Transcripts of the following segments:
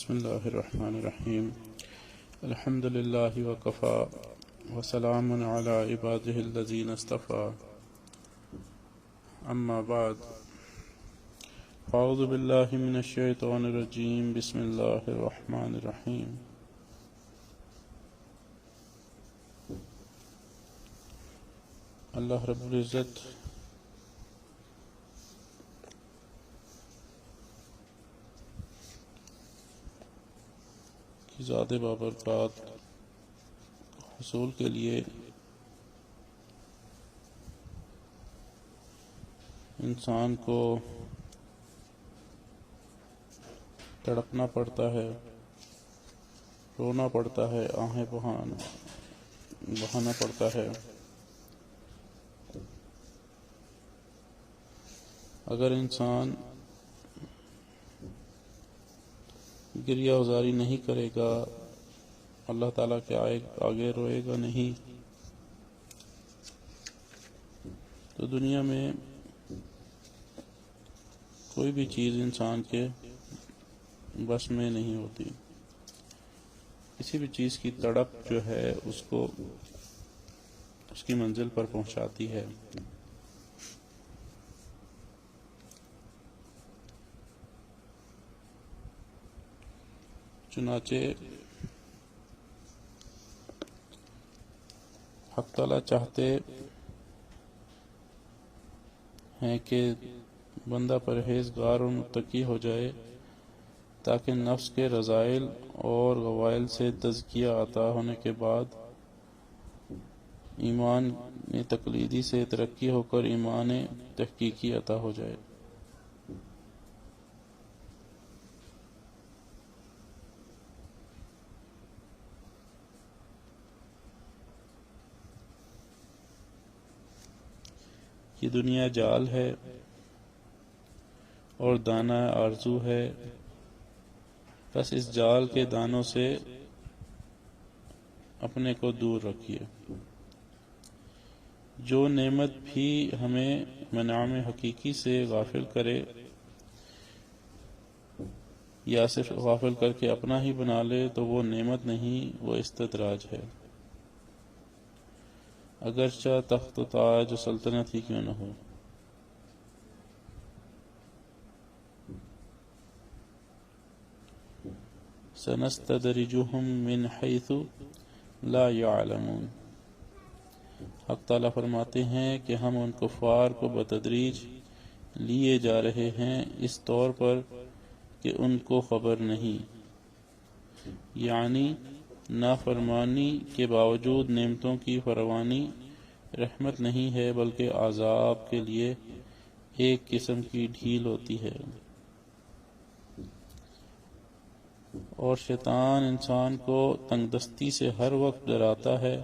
بسم اللہ الرحمن الرحیم الحمد للہ وکفی وسلام علی عبادہ الذین اصطفی اما بعد اعوذ باللہ من الشیطان الرجیم بسم اللہ الرحمن الرحیم اللہ رب العزت کی ذات بابرکات حصول کے لیے انسان کو تڑپنا پڑتا ہے، رونا پڑتا ہے، آہیں بہانا پڑتا ہے۔ اگر انسان گریہ وزاری نہیں کرے گا، اللہ تعالیٰ کے آگے روئے گا نہیں، تو دنیا میں کوئی بھی چیز انسان کے بس میں نہیں ہوتی۔ کسی بھی چیز کی تڑپ جو ہے اس کو اس کی منزل پر پہنچاتی ہے۔ چنانچہ حق تعالیٰ چاہتے ہیں کہ بندہ پرہیزگار اور متقی ہو جائے تاکہ نفس کے رذائل اور غوائل سے تزکیہ عطا ہونے کے بعد ایمان تقلیدی سے ترقی ہو کر ایمان تحقیقی عطا ہو جائے۔ یہ دنیا جال ہے اور دانہ آرزو ہے، بس اس جال کے دانوں سے اپنے کو دور رکھیے۔ جو نعمت بھی ہمیں منعم حقیقی سے غافل کرے یا صرف غافل کر کے اپنا ہی بنا لے تو وہ نعمت نہیں، وہ استدراج ہے، اگرچہ تخت و تاج و سلطنت ہی کیوں نہ ہو۔ سنستدرجہم من حیث لا یعلمون۔ حق تعالیٰ فرماتے ہیں کہ ہم ان کفار کو بتدریج لیے جا رہے ہیں اس طور پر کہ ان کو خبر نہیں، یعنی نافرمانی کے باوجود نعمتوں کی فراوانی رحمت نہیں ہے بلکہ عذاب کے لیے ایک قسم کی ڈھیل ہوتی ہے۔ اور شیطان انسان کو تنگ دستی سے ہر وقت ڈراتا ہے،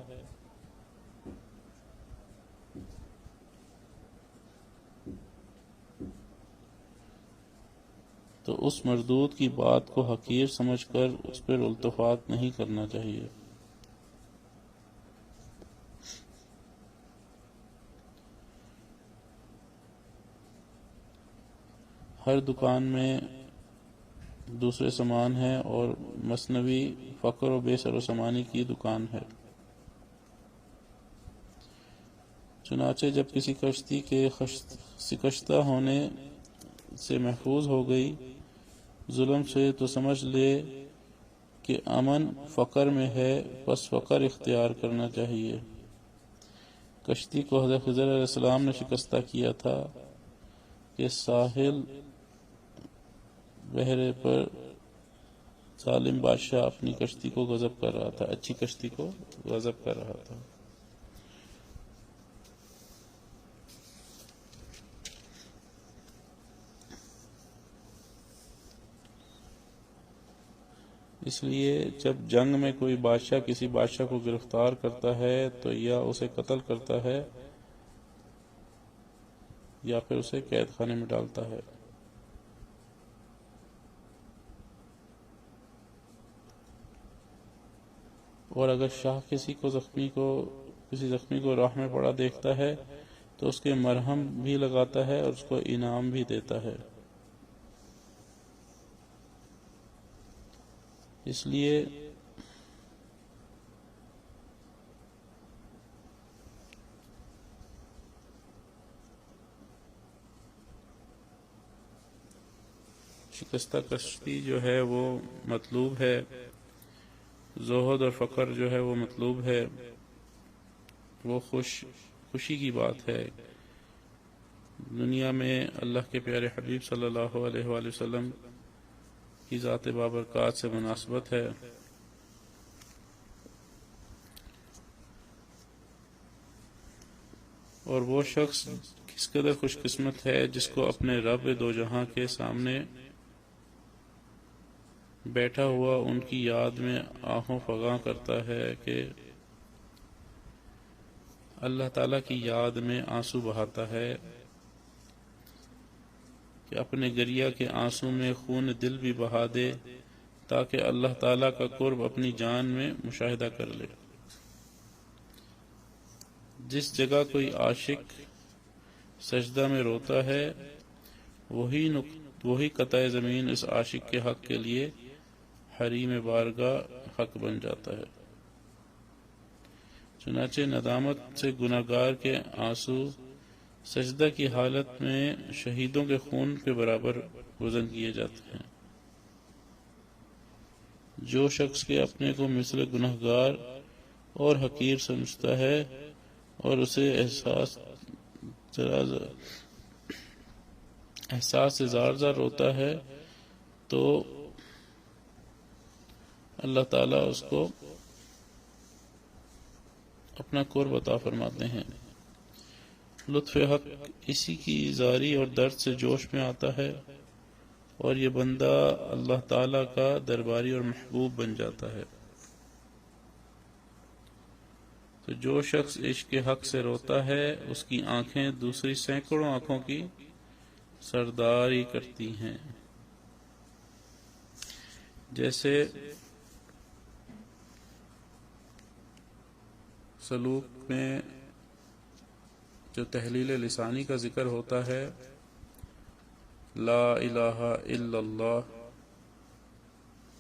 تو اس مردود کی بات کو حقیر سمجھ کر اس پر التفات نہیں کرنا چاہیے۔ ہر دکان میں دوسرے سامان ہے اور مثنوی فقر و بے سر و سامانی کی دکان ہے۔ چنانچہ جب کسی کشتی کے شکستہ ہونے سے محفوظ ہو گئی ظلم سے تو سمجھ لے کہ امن فقر میں ہے، بس فقر اختیار کرنا چاہیے۔ کشتی کو حضرت خضر علیہ السلام نے شکستہ کیا تھا کہ ساحل بحرے پر ظالم بادشاہ اپنی کشتی کو غصب کر رہا تھا، اچھی کشتی کو غصب کر رہا تھا۔ اس لیے جب جنگ میں کوئی بادشاہ کسی بادشاہ کو گرفتار کرتا ہے تو یا اسے قتل کرتا ہے یا پھر اسے قید خانے میں ڈالتا ہے۔ اور اگر شاہ کسی زخمی کو راہ میں پڑا دیکھتا ہے تو اس کے مرہم بھی لگاتا ہے اور اس کو انعام بھی دیتا ہے۔ اس لیے شکستہ کشتی جو ہے وہ مطلوب ہے، زہد اور فقر جو ہے وہ مطلوب ہے، وہ خوشی کی بات ہے۔ دنیا میں اللہ کے پیارے حبیب صلی اللہ علیہ وآلہ وسلم کی ذات بابرکات سے مناسبت ہے، اور وہ شخص کس قدر خوش قسمت ہے جس کو اپنے رب دو جہاں کے سامنے بیٹھا ہوا ان کی یاد میں آہوں فغاں کرتا ہے کہ اللہ تعالیٰ کی یاد میں آنسو بہاتا ہے، کہ اپنے گریہ کے آنسو میں خون دل بھی بہا دے تاکہ اللہ تعالیٰ کا قرب اپنی جان میں مشاہدہ کر لے۔ جس جگہ کوئی عاشق سجدہ میں روتا ہے وہی قطع زمین اس عاشق کے حق کے لیے حریم بارگاہ حق بن جاتا ہے۔ چنانچہ ندامت سے گناہگار کے آنسو سجدہ کی حالت میں شہیدوں کے خون کے برابر وزن کیے جاتے ہیں۔ جو شخص کے اپنے کو مثل گناہگار اور حقیر سمجھتا ہے اور اسے احساس سے زار زار روتا ہے تو اللہ تعالیٰ اس کو اپنا قرب عطا فرماتے ہیں۔ لطف حق اسی کی زاری اور درد سے جوش میں آتا ہے اور یہ بندہ اللہ تعالیٰ کا درباری اور محبوب بن جاتا ہے۔ تو جو شخص عشق کے حق سے روتا ہے اس کی آنکھیں دوسری سینکڑوں آنکھوں کی سرداری کرتی ہیں۔ جیسے سلوک میں جو تحلیل لسانی کا ذکر ہوتا ہے، لا الہ الا اللہ،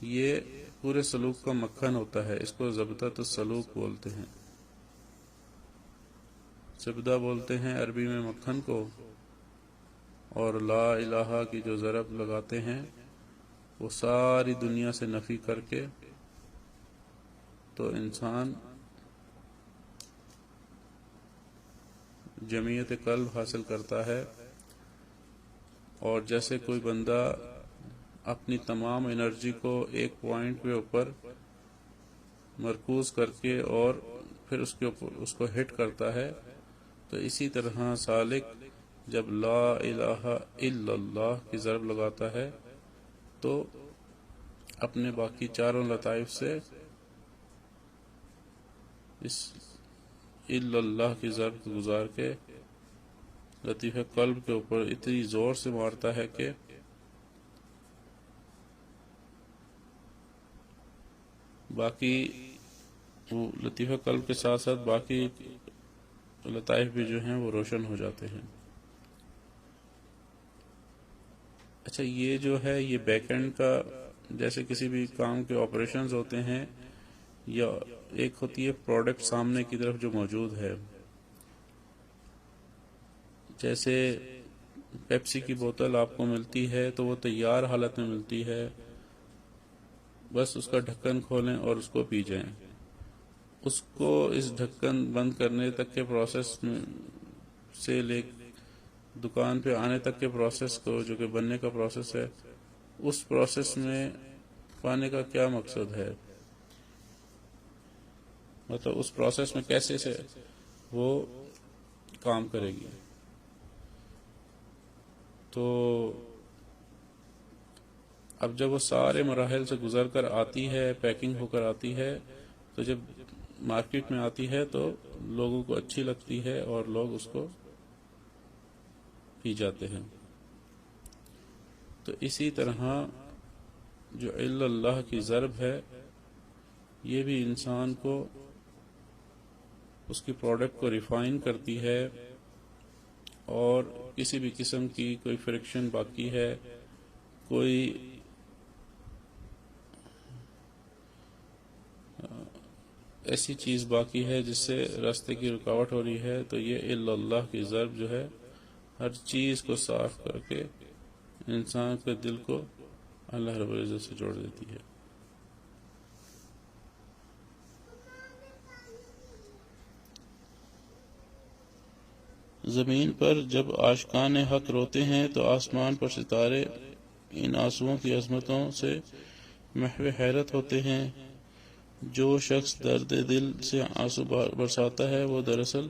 یہ پورے سلوک کا مکھن ہوتا ہے، اس کو ضبطۃ السلوک بولتے ہیں۔ زبدہ بولتے ہیں عربی میں مکھن کو، اور لا الہ کی جو ضرب لگاتے ہیں وہ ساری دنیا سے نفی کر کے تو انسان جمعیت قلب حاصل کرتا ہے، اور جیسے کوئی بندہ اپنی تمام انرجی کو ایک پوائنٹ پہ اوپر مرکوز کر کے اور پھر اس کو ہٹ کرتا ہے، تو اسی طرح سالک جب لا الہ الا اللہ کی ضرب لگاتا ہے تو اپنے باقی چاروں لطائف سے اس الا اللہ کی ضرب گزار کے لطیفہ قلب کے اوپر اتنی زور سے مارتا ہے کہ باقی وہ لطیفہ قلب کے ساتھ ساتھ باقی لطائف بھی جو ہیں وہ روشن ہو جاتے ہیں۔ اچھا، یہ جو ہے یہ بیک اینڈ کا، جیسے کسی بھی کام کے آپریشنز ہوتے ہیں، یا ایک ہوتی ہے پروڈکٹ سامنے کی طرف جو موجود ہے، جیسے پیپسی کی بوتل آپ کو ملتی ہے تو وہ تیار حالت میں ملتی ہے، بس اس کا ڈھکن کھولیں اور اس کو پی جائیں۔ اس کو اس ڈھکن بند کرنے تک کے پروسیس سے لے دکان پہ آنے تک کے پروسیس کو، جو کہ بننے کا پروسیس ہے، اس پروسیس میں پانے کا کیا مقصد ہے، مطلب اس پروسیس میں کیسے سے وہ کام کرے گی۔ تو اب جب وہ سارے مراحل سے گزر کر آتی ہے، پیکنگ ہو کر آتی ہے، تو جب مارکیٹ میں آتی ہے تو لوگوں کو اچھی لگتی ہے اور لوگ اس کو پی جاتے ہیں۔ تو اسی طرح جو الا اللہ کی ضرب ہے، یہ بھی انسان کو اس کی پروڈکٹ کو ریفائن کرتی ہے، اور کسی بھی قسم کی کوئی فرکشن باقی ہے، کوئی ایسی چیز باقی ہے جس سے راستے کی رکاوٹ ہو رہی ہے، تو یہ الا اللہ کی ضرب جو ہے ہر چیز کو صاف کر کے انسان کے دل کو اللہ رب العزت سے جوڑ دیتی ہے۔ زمین پر جب عاشقان حق روتے ہیں تو آسمان پر ستارے ان آنسوؤں کی عظمتوں سے محو حیرت ہوتے ہیں۔ جو شخص درد دل سے آنسو برساتا ہے وہ دراصل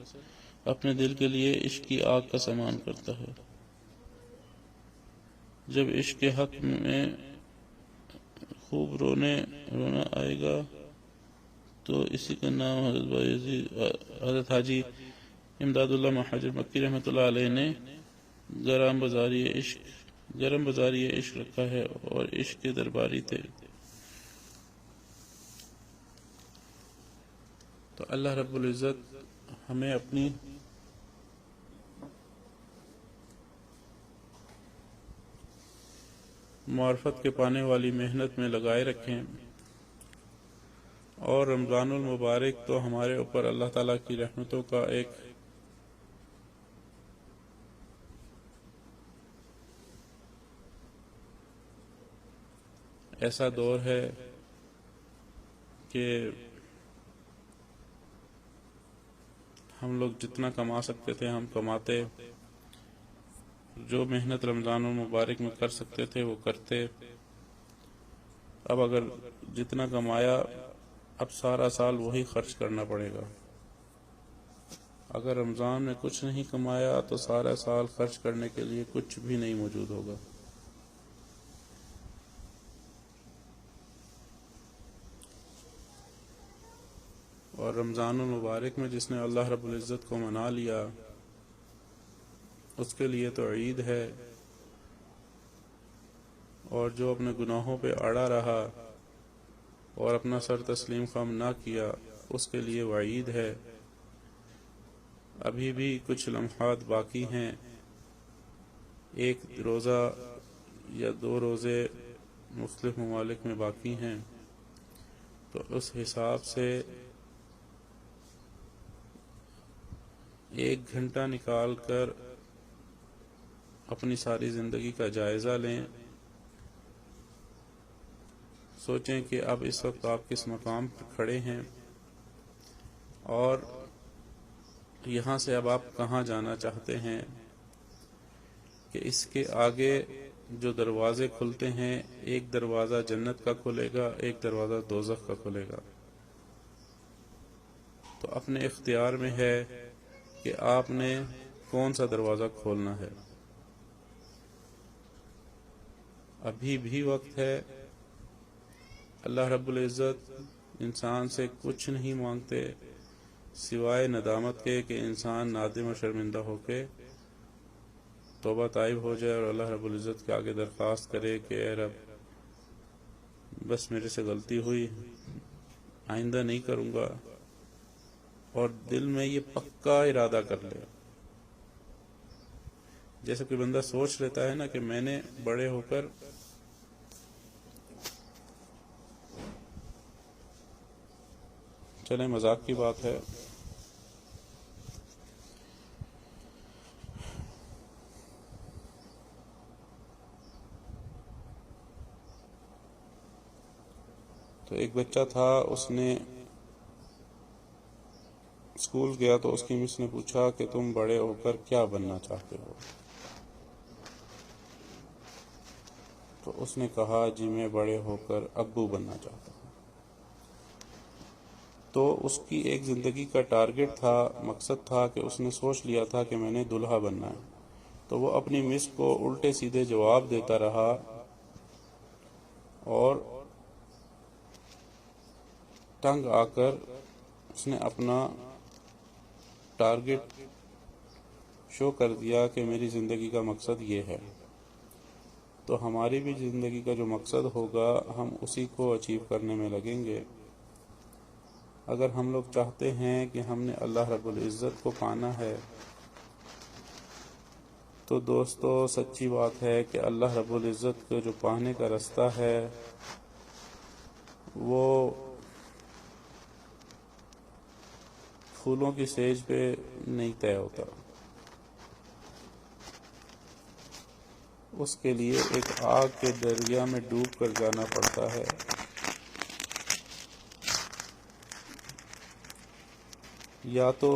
اپنے دل کے لیے عشق کی آگ کا سامان کرتا ہے۔ جب عشق کے حق میں خوب رونا آئے گا تو اسی کا نام حضرت حاجی امداد اللہ مہاجر مکی رحمۃ اللہ علیہ نے گرم بازاری عشق رکھا ہے، اور عشق کے درباری تھے۔ تو اللہ رب العزت ہمیں اپنی معرفت کے پانے والی محنت میں لگائے رکھیں، اور رمضان المبارک تو ہمارے اوپر اللہ تعالیٰ کی رحمتوں کا ایک ایسا دور ہے کہ ہم لوگ جتنا کما سکتے تھے ہم کماتے، جو محنت رمضان المبارک میں کر سکتے تھے وہ کرتے۔ اب اگر جتنا کمایا اب سارا سال وہی خرچ کرنا پڑے گا۔ اگر رمضان میں کچھ نہیں کمایا تو سارا سال خرچ کرنے کے لیے کچھ بھی نہیں موجود ہوگا۔ اور رمضان المبارک میں جس نے اللہ رب العزت کو منا لیا اس کے لیے تو عید ہے، اور جو اپنے گناہوں پہ اڑا رہا اور اپنا سر تسلیم خم نہ کیا اس کے لیے وعید ہے۔ ابھی بھی کچھ لمحات باقی ہیں، ایک روزہ یا 2 روزے مختلف ممالک میں باقی ہیں، تو اس حساب سے 1 گھنٹہ نکال کر اپنی ساری زندگی کا جائزہ لیں، سوچیں کہ اب اس وقت آپ کس مقام پر کھڑے ہیں اور یہاں سے اب آپ کہاں جانا چاہتے ہیں، کہ اس کے آگے جو دروازے کھلتے ہیں، ایک دروازہ جنت کا کھلے گا، ایک دروازہ دوزخ کا کھلے گا۔ تو اپنے اختیار میں ہے کہ آپ نے کون سا دروازہ کھولنا ہے۔ ابھی بھی وقت ہے۔ اللہ رب العزت انسان سے کچھ نہیں مانگتے سوائے ندامت کے کہ انسان نادم و شرمندہ ہو کے توبہ طائب ہو جائے اور اللہ رب العزت کے آگے درخواست کرے کہ اے رب بس میرے سے غلطی ہوئی، آئندہ نہیں کروں گا، اور دل میں یہ پکا ارادہ کر لے۔ جیسے کوئی بندہ سوچ لیتا ہے نا کہ میں نے بڑے ہو کر چلیں مذاق کی بات ہے، تو ایک بچہ تھا، اس نے اسکول گیا تو اس کی مس نے پوچھا کہ تم بڑے ہو کر کیا بننا چاہتے ہو؟ تو اس نے کہا جی میں بڑے ہو کر ابو بننا چاہتا ہوں۔ تو اس کی ایک زندگی کا ٹارگٹ تھا، مقصد تھا کہ اس نے سوچ لیا تھا کہ میں نے دلہا بننا ہے، تو وہ اپنی مس کو الٹے سیدھے جواب دیتا رہا اور تنگ آ کر اس نے اپنا ٹارگٹ شو کر دیا کہ میری زندگی کا مقصد یہ ہے۔ تو ہماری بھی زندگی کا جو مقصد ہوگا ہم اسی کو اچیو کرنے میں لگیں گے۔ اگر ہم لوگ چاہتے ہیں کہ ہم نے اللہ رب العزت کو پانا ہے تو دوستو سچی بات ہے کہ اللہ رب العزت کو جو پانے کا رستہ ہے وہ پھولوں کی سیج پہ نہیں طے ہوتا، اس کے لیے ایک آگ کے دریا میں ڈوب کر جانا پڑتا ہے۔ یا تو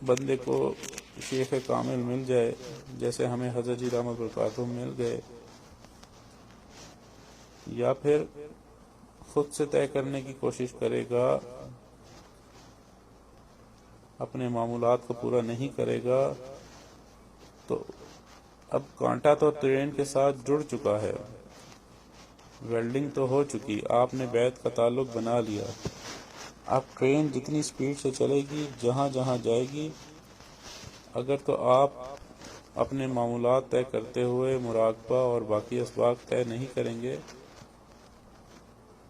بندے کو شیخ کامل مل جائے، جیسے ہمیں حضرت جی رحمۃ برکاتہ مل گئے، یا پھر خود سے طے کرنے کی کوشش کرے گا، اپنے معمولات کو پورا نہیں کرے گا، تو اب کانٹا تو ٹرین کے ساتھ جڑ چکا ہے، ویلڈنگ تو ہو چکی، آپ نے بیعت کا تعلق بنا لیا۔ اب ٹرین جتنی سپیڈ سے چلے گی، جہاں جہاں جائے گی، اگر تو آپ اپنے معمولات طے کرتے ہوئے مراقبہ اور باقی اسباق طے نہیں کریں گے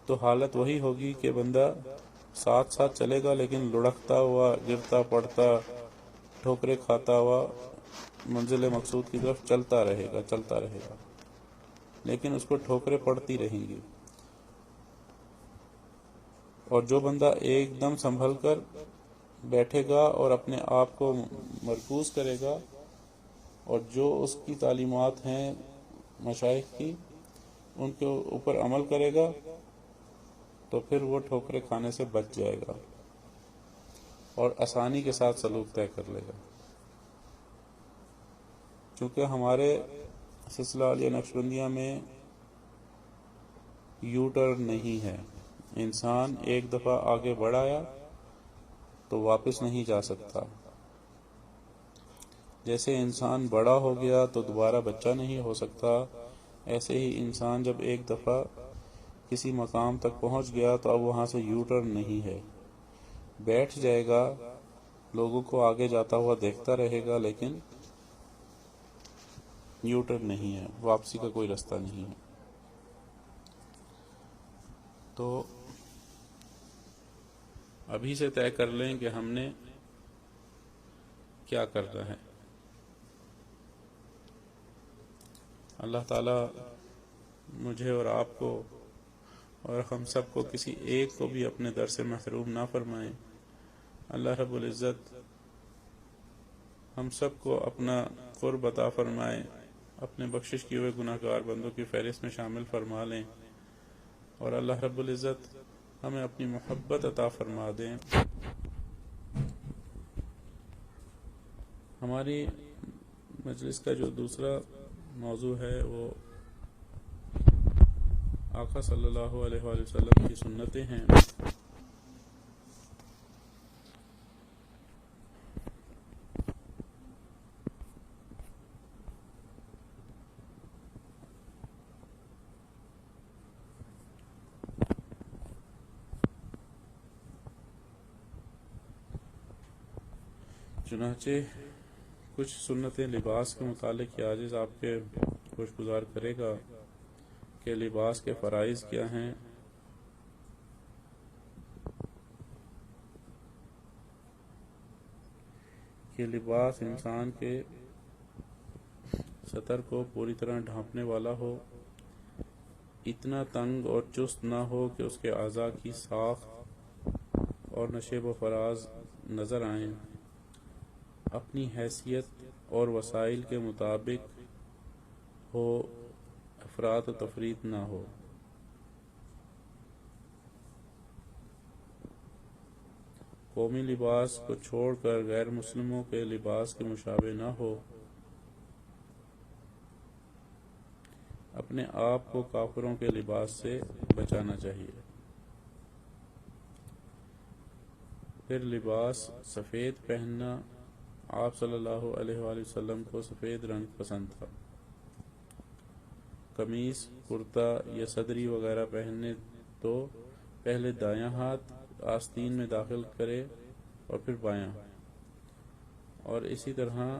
تو حالت وہی ہوگی کہ بندہ ساتھ ساتھ چلے گا لیکن لڑکتا ہوا، گرتا پڑتا، ٹھوکریں کھاتا ہوا منزل مقصود کی طرف چلتا رہے گا، لیکن اس کو ٹھوکریں پڑتی رہیں گی۔ اور جو بندہ ایک دم سنبھل کر بیٹھے گا اور اپنے آپ کو مرکوز کرے گا اور جو اس کی تعلیمات ہیں مشائخ کی، ان کے اوپر عمل کرے گا، تو پھر وہ ٹھوکریں کھانے سے بچ جائے گا اور آسانی کے ساتھ سلوک طے کر لے گا۔ چونکہ ہمارے سلسلہ عالیہ نقشبندیہ میں یو ٹرن نہیں ہے، انسان ایک دفعہ آگے بڑھ آیا تو واپس نہیں جا سکتا۔ جیسے انسان بڑا ہو گیا تو دوبارہ بچہ نہیں ہو سکتا، ایسے ہی انسان جب ایک دفعہ کسی مقام تک پہنچ گیا تو اب وہاں سے یو ٹرن نہیں ہے، بیٹھ جائے گا، لوگوں کو آگے جاتا ہوا دیکھتا رہے گا، لیکن یو ٹرن نہیں ہے، واپسی کا کوئی راستہ نہیں ہے۔ تو ابھی سے طے کر لیں کہ ہم نے کیا کرنا ہے۔ اللہ تعالیٰ مجھے اور آپ کو اور ہم سب کو کسی ایک کو بھی اپنے در سے محروم نہ فرمائے۔ اللہ رب العزت ہم سب کو اپنا قرب عطا فرمائے، اپنے بخشش کیے ہوئے گناہ گار بندوں کی فہرست میں شامل فرما لیں، اور اللہ رب العزت ہمیں اپنی محبت عطا فرما دیں۔ ہماری مجلس کا جو دوسرا موضوع ہے وہ آقا صلی اللہ علیہ وآلہ وسلم کی سنتیں ہیں۔ چنانچہ کچھ سنتیں لباس کے متعلق یہ عاجز آپ کے خوشگزار کرے گا کہ لباس کے فرائض کیا ہیں، کہ لباس انسان کے سطر کو پوری طرح ڈھانپنے والا ہو، اتنا تنگ اور چست نہ ہو کہ اس کے اعضاء کی ساخت اور نشیب و فراز نظر آئیں، اپنی حیثیت اور وسائل کے مطابق ہو، افراط و تفریط نہ ہو۔ قومی لباس کو چھوڑ کر غیر مسلموں کے لباس کے مشابہ نہ ہو، اپنے آپ کو کافروں کے لباس سے بچانا چاہیے۔ پھر لباس سفید پہننا، آپ صلی اللہ علیہ وآلہ وسلم کو سفید رنگ پسند تھا۔ قمیص، کرتا یا صدری وغیرہ پہنے تو پہلے دایاں ہاتھ آستین میں داخل کرے اور پھر بایاں، اور اسی طرح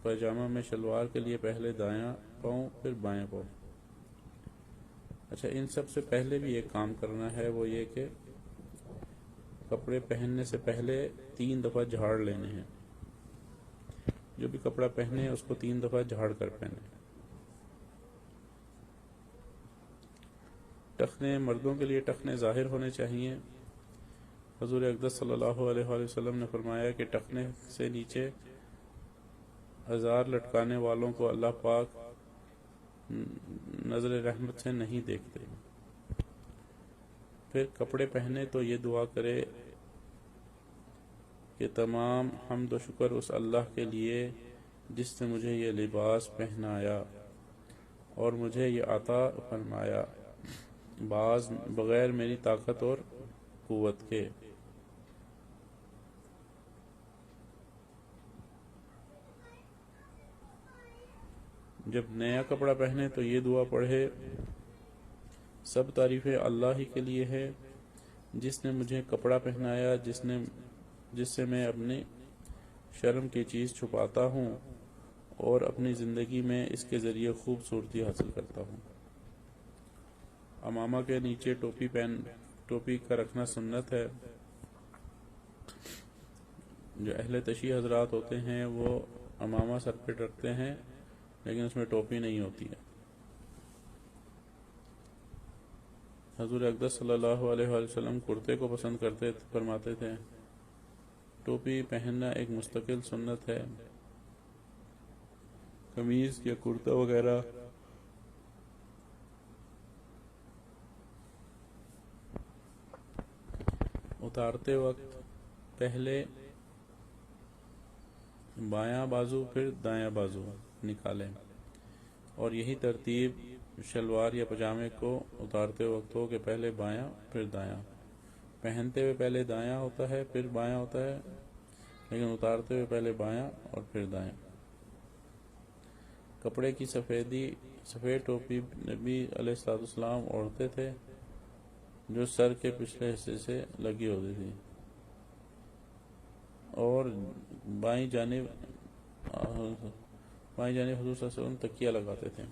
پائجامہ میں شلوار کے لیے پہلے دایاں پاؤں پھر بایاں پاؤں۔ اچھا، ان سب سے پہلے بھی ایک کام کرنا ہے، وہ یہ کہ کپڑے پہننے سے پہلے 3 دفعہ جھاڑ لینے ہیں۔ جو بھی کپڑا پہنے اس کو 3 دفعہ جھاڑ کر پہنے۔ ٹخنے، مردوں کے لیے ٹخنے ظاہر ہونے چاہیے، حضور اقدس صلی اللہ علیہ وآلہ وسلم نے فرمایا کہ ٹخنے سے نیچے ازار لٹکانے والوں کو اللہ پاک نظر رحمت سے نہیں دیکھتے۔ پھر کپڑے پہنے تو یہ دعا کرے کہ تمام حمد و شکر اس اللہ کے لیے جس نے مجھے یہ لباس پہنایا اور مجھے یہ عطا فرمایا بغیر میری طاقت اور قوت کے۔ جب نیا کپڑا پہنے تو یہ دعا پڑھے، سب تعریفیں اللہ ہی کے لیے ہے جس نے مجھے کپڑا پہنایا، جس سے میں اپنی شرم کی چیز چھپاتا ہوں اور اپنی زندگی میں اس کے ذریعے خوبصورتی حاصل کرتا ہوں۔ امامہ کے نیچے ٹوپی کا رکھنا سنت ہے۔ جو اہل تشیع حضرات ہوتے ہیں وہ امامہ سر پہ رکھتے ہیں لیکن اس میں ٹوپی نہیں ہوتی ہے۔ حضور اقدس صلی اللہ علیہ وآلہ وسلم کرتے کو پسند کرتے فرماتے تھے۔ ٹوپی پہننا ایک مستقل سنت ہے۔ قمیض یا کرتا وغیرہ اتارتے وقت پہلے بایاں بازو پھر دایاں بازو نکالیں، اور یہی ترتیب شلوار یا پجامے کو اتارتے وقت ہو کہ پہلے بایاں پھر دایاں۔ پہنتے ہوئے پہلے دایاں ہوتا ہے پھر بایاں ہوتا ہے، لیکن اتارتے ہوئے پہلے بایاں اور پھر دایاں۔ کپڑے کی سفید ٹوپی نبی علیہ السلام اوڑھتے تھے جو سر کے پچھلے حصے سے لگی ہوتی تھی، اور بائیں جانب حضور صلی اللہ علیہ وسلم تکیہ لگاتے تھے۔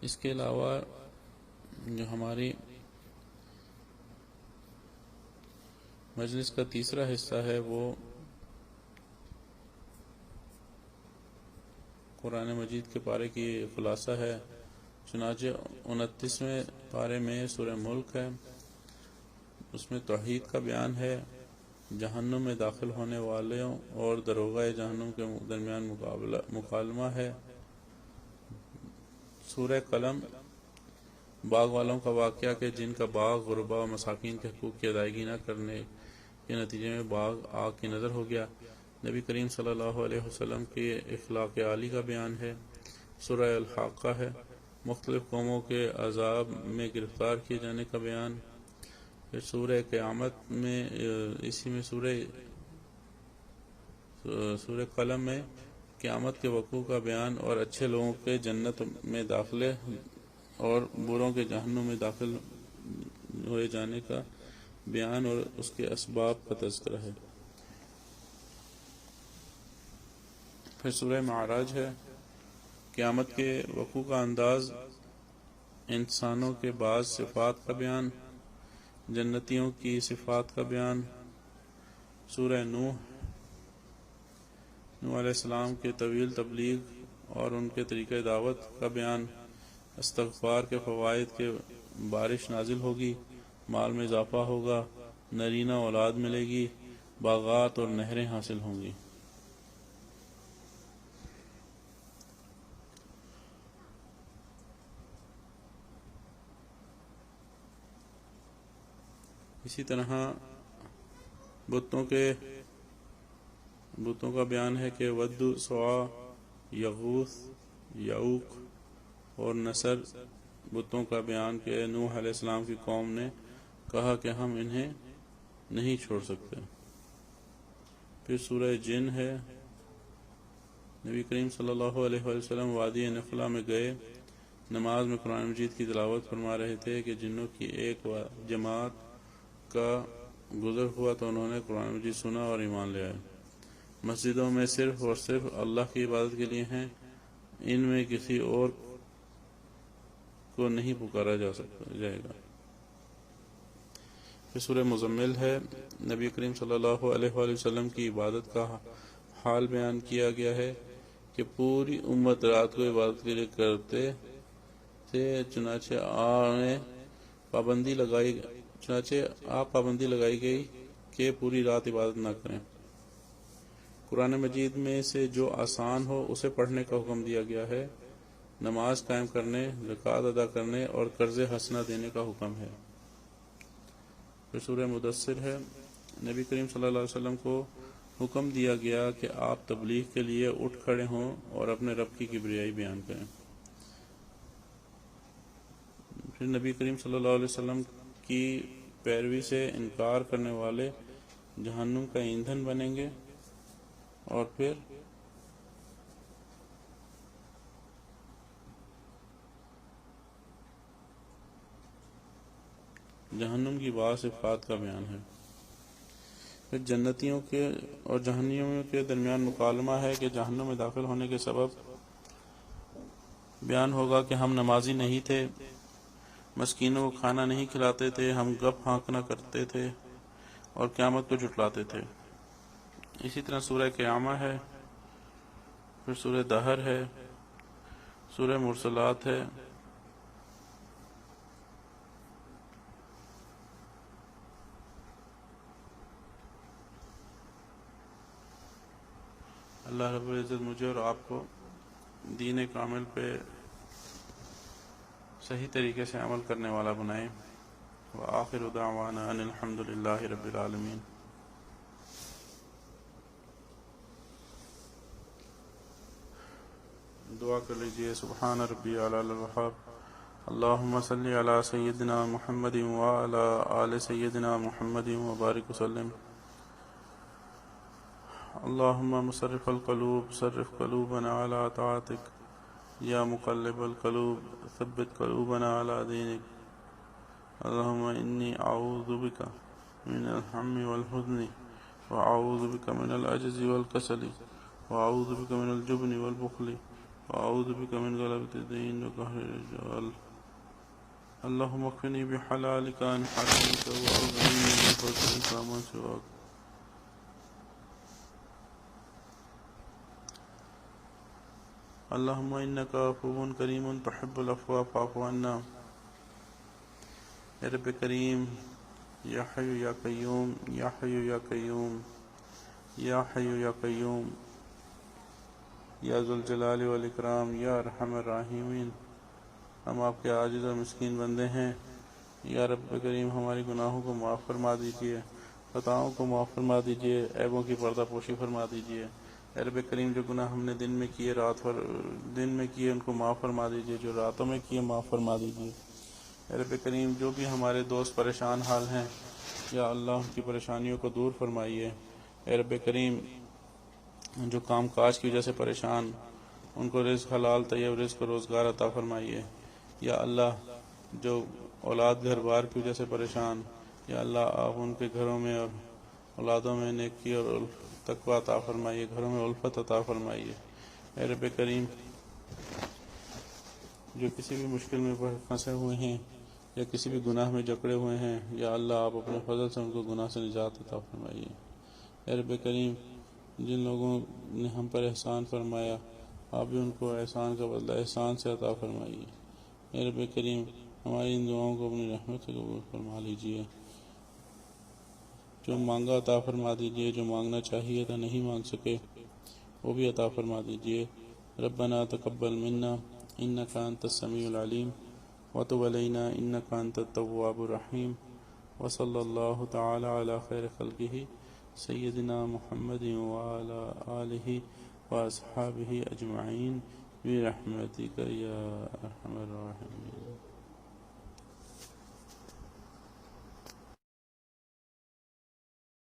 اس کے علاوہ جو ہماری مجلس کا تیسرا حصہ ہے وہ قرآن مجید کے پارے کی خلاصہ ہے۔ چنانچہ 29ویں پارے میں سورہ ملک ہے، اس میں توحید کا بیان ہے، جہنم میں داخل ہونے والوں اور دروغہ جہنم کے درمیان مکالمہ ہے۔ سورہ قلم باغ والوں کا واقعہ کہ جن کا باغ غربا و مساکین کے حقوق کی ادائیگی نہ کرنے کے نتیجے میں باغ آگ کی نظر ہو گیا۔ نبی کریم صلی اللہ علیہ وسلم کی اخلاق عالی کا بیان ہے۔ سورہ الحاقہ ہے، مختلف قوموں کے عذاب میں گرفتار کیے جانے کا بیان۔ پھر سورہ قیامت میں اسی میں سورہ قلم میں قیامت کے وقوع کا بیان اور اچھے لوگوں کے جنت میں داخلے اور بروں کے جہنم میں داخل ہوئے جانے کا بیان اور اس کے اسباب کا تذکرہ ہے۔ پھر سورہ معراج ہے، قیامت کے وقوع کا انداز، انسانوں کے بعض صفات کا بیان، جنتیوں کی صفات کا بیان۔ سورہ نوح علیہ السلام کے طویل تبلیغ اور ان کے طریقہ دعوت کا بیان۔ استغفار کے فوائد کے بارش نازل ہوگی، مال میں اضافہ ہوگا، نرینہ اولاد ملے گی، باغات اور نہریں حاصل ہوں گی۔ اسی طرح بتوں کا بیان ہے کہ ود، سوا، یغوث، یعوق اور نصر بتوں کا بیان کہ نوح علیہ السلام کی قوم نے کہا کہ ہم انہیں نہیں چھوڑ سکتے۔ پھر سورہ جن ہے، نبی کریم صلی اللہ علیہ وآلہ وسلم وادی نخلا میں گئے، نماز میں قرآن مجید کی تلاوت فرما رہے تھے کہ جنوں کی ایک جماعت کا گزر ہوا تو انہوں نے قرآن مجید سنا اور ایمان لے آئے۔ مسجدوں میں صرف اور صرف اللہ کی عبادت کے لیے ہیں، ان میں کسی اور کو نہیں پکارا جائے گا۔ پھر سورہ مزمل ہے، نبی کریم صلی اللہ علیہ وآلہ وسلم کی عبادت کا حال بیان کیا گیا ہے کہ پوری امت رات کو عبادت کے لیے کرتے تھے، چنانچہ آپ پابندی لگائی گئی کہ پوری رات عبادت نہ کریں۔ قرآن مجید میں سے جو آسان ہو اسے پڑھنے کا حکم دیا گیا ہے۔ نماز قائم کرنے، زکوٰۃ ادا کرنے اور قرض حسنہ دینے کا حکم ہے۔ پھر سورہ مدثر ہے۔ نبی کریم صلی اللہ علیہ وسلم کو حکم دیا گیا کہ آپ تبلیغ کے لیے اٹھ کھڑے ہوں اور اپنے رب کی کبریائی بیان کریں۔ پھر نبی کریم صلی اللہ علیہ وسلم کی پیروی سے انکار کرنے والے جہنم کا ایندھن بنیں گے، اور پھر جہنم کی بعض صفات کا بیان ہے۔ پھر جنتیوں کے اور جہنمیوں کے درمیان مکالمہ ہے کہ جہنم میں داخل ہونے کے سبب بیان ہوگا کہ ہم نمازی نہیں تھے، مسکینوں کو کھانا نہیں کھلاتے تھے، ہم گپ ہانکنا کرتے تھے اور قیامت کو جھٹلاتے تھے۔ اسی طرح سورہ قیامہ ہے، پھر سورہ دہر ہے، سورہ مرسلات ہے، اللہ رب العزت مجھے اور آپ کو دین کامل پہ صحیح طریقے سے عمل کرنے والا بنائے۔ وآخر دعوانا ان الحمد للہ رب العالمین۔ دعا کر لیجئے۔ سبحان ربی اعلی الوہاب، اللہم صلی علی سیدنا محمد وعلی آل سیدنا محمد وبارک وسلم۔ اللہم مصرف القلوب صرف قلوبنا علی طاعتک، یا مقلب القلوب ثبت قلوبنا علی دینک۔ اللہم انی اعوذ بک من الہم والحزن، واعوذ بک من العجز والکسل، واعوذ بک من الجبن والبخل، واعوذ بک من غلبۃ الدین وقہر الرجال۔ اللہم اکفنی بحلالک عن حرامک، واغننی من فضلک عمن سواک۔ اللہم انک عفو کریم تحب العفو فاعف عنا۔ اے رب کریم، یا حی یا قیوم، یا حی یا قیوم، یا حی یا قیوم، یا ذوالجلال والاکرام، یا ارحم الراحمین، ہم آپ کے عاجز اور مسکین بندے ہیں۔ یا رب کریم، ہماری گناہوں کو معاف فرما دیجیے، خطاؤں کو معاف فرما دیجیے، عیبوں کی پردہ پوشی فرما دیجیے۔ اے رب کریم، جو گناہ ہم نے دن میں کیے ان کو معاف فرما دیجیے، جو راتوں میں کیے معاف فرما دیجیے۔ اے رب کریم، جو بھی ہمارے دوست پریشان حال ہیں، یا اللہ ان کی پریشانیوں کو دور فرمائیے۔ اے رب کریم، جو کام کاج کی وجہ سے پریشان، ان کو رزق حلال طیب رزق و روزگار عطا فرمائیے۔ یا اللہ، جو اولاد گھر بار کی وجہ سے پریشان، یا اللہ آپ ان کے گھروں میں اور اولادوں میں نیکی اور تقوی عطا فرمائیے، گھروں میں الفت عطا فرمائیے۔ اے رب کریم، جو کسی بھی مشکل میں پھنسے ہوئے ہیں یا کسی بھی گناہ میں جکڑے ہوئے ہیں، یا اللہ آپ اپنے فضل سے ان کو گناہ سے نجات عطا فرمائیے۔ اے رب کریم، جن لوگوں نے ہم پر احسان فرمایا، آپ بھی ان کو احسان کا بدلہ احسان سے عطا فرمائیے۔ اے رب کریم، ہماری ان دعاؤں کو اپنی رحمت سے قبول فرما لیجیے۔ جو مانگا عطا فرما دیجیے، جو مانگنا چاہیے تھا نہیں مانگ سکے وہ بھی عطا فرما دیجیے۔ ربنا تقبل منا انک انت السمیع العلیم وتب علینا انک انت التواب الرحیم، وصلی اللہ تعالی علی خیر خلقہ سیدنا محمد وعلی آلہ واصحابہ اجمعین برحمتک یا ارحم الراحمین۔